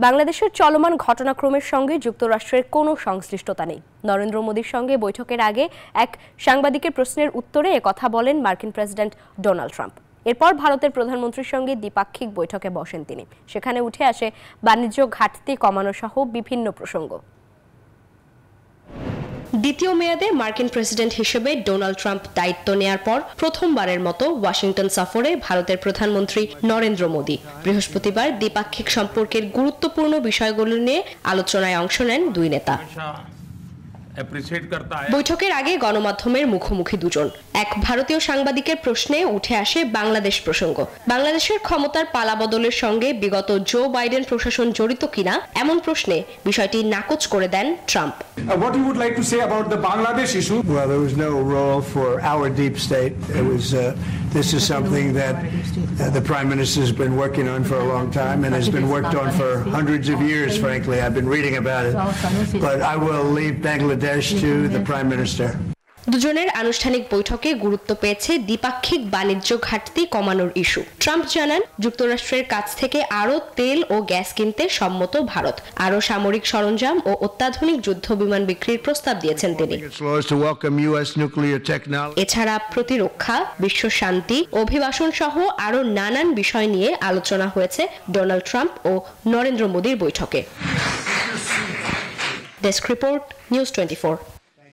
বাংলাদেশের চলমান ঘটনাক্রমের সঙ্গে যুক্তরাষ্ট্রের কোনো সংশ্লিষ্টতা নেই। নরেন্দ্র মোদীর সঙ্গে বৈঠকের আগে এক সাংবাদিকের প্রশ্নের উত্তরে একথা বলেন মার্কিন প্রেসিডেন্ট ডোনাল্ড ট্রাম্প। এরপর ভারতের প্রধানমন্ত্রীর সঙ্গে দ্বিপাক্ষিক বৈঠকে বসেন তিনি। সেখানে উঠে আসে বাণিজ্য ঘাটতি কমানো সহ বিভিন্ন প্রসঙ্গ। দ্বিতীয় মেয়াদে মার্কিন প্রেসিডেন্ট হিসেবে ডোনাল্ড ট্রাম্প দায়িত্ব নেয়ার পর প্রথমবারের মতো ওয়াশিংটন সফরে ভারতের প্রধানমন্ত্রী নরেন্দ্র মোদী। বৃহস্পতিবার দ্বিপাক্ষিক সম্পর্কের গুরুত্বপূর্ণ বিষয়গুলো নিয়ে আলোচনায় অংশ নেন দুই নেতা। বৈঠকের আগে গণমাধ্যমের মুখোমুখি দুজন। এক ভারতীয় সাংবাদিকের প্রশ্নে উঠে আসে বাংলাদেশ প্রসঙ্গ। বাংলাদেশের ক্ষমতার পালাবদলের সঙ্গে বিগত জো বাইডেন প্রশাসন জড়িত কিনা এমন প্রশ্নে বিষয়টি নাকচ করে দেন Trump. What you would like to say about the Bangladesh issue? Well, there was no role for our deep state. It was this is something that the Prime Minister has been working on for a long time and has been worked on for hundreds of years, frankly. I've been reading about it. But I will leave Bangladesh to the Prime Minister. দুজনের আনুষ্ঠানিক বৈঠকে গুরুত্ব পেয়েছে দ্বিপাক্ষিক বাণিজ্য ঘাটতি কমানোর issue. Trump জানান, যুক্তরাষ্ট্রের কাছ থেকে আরও তেল ও গ্যাস কিনতে সম্মত ভারত। আরও সামরিক সরঞ্জাম ও অত্যাধুনিক যুদ্ধবিমান বিক্রির প্রস্তাব দিয়েছেন তিনি। এছাড়া প্রতিরক্ষা, বিশ্ব শান্তি, অভিবাসন সহ আরও নানান বিষয় নিয়ে আলোচনা হয়েছে ডোনাল্ড ট্রাম্প ও নরেন্দ্র মোদীর বৈঠকে। Desk report, news 24।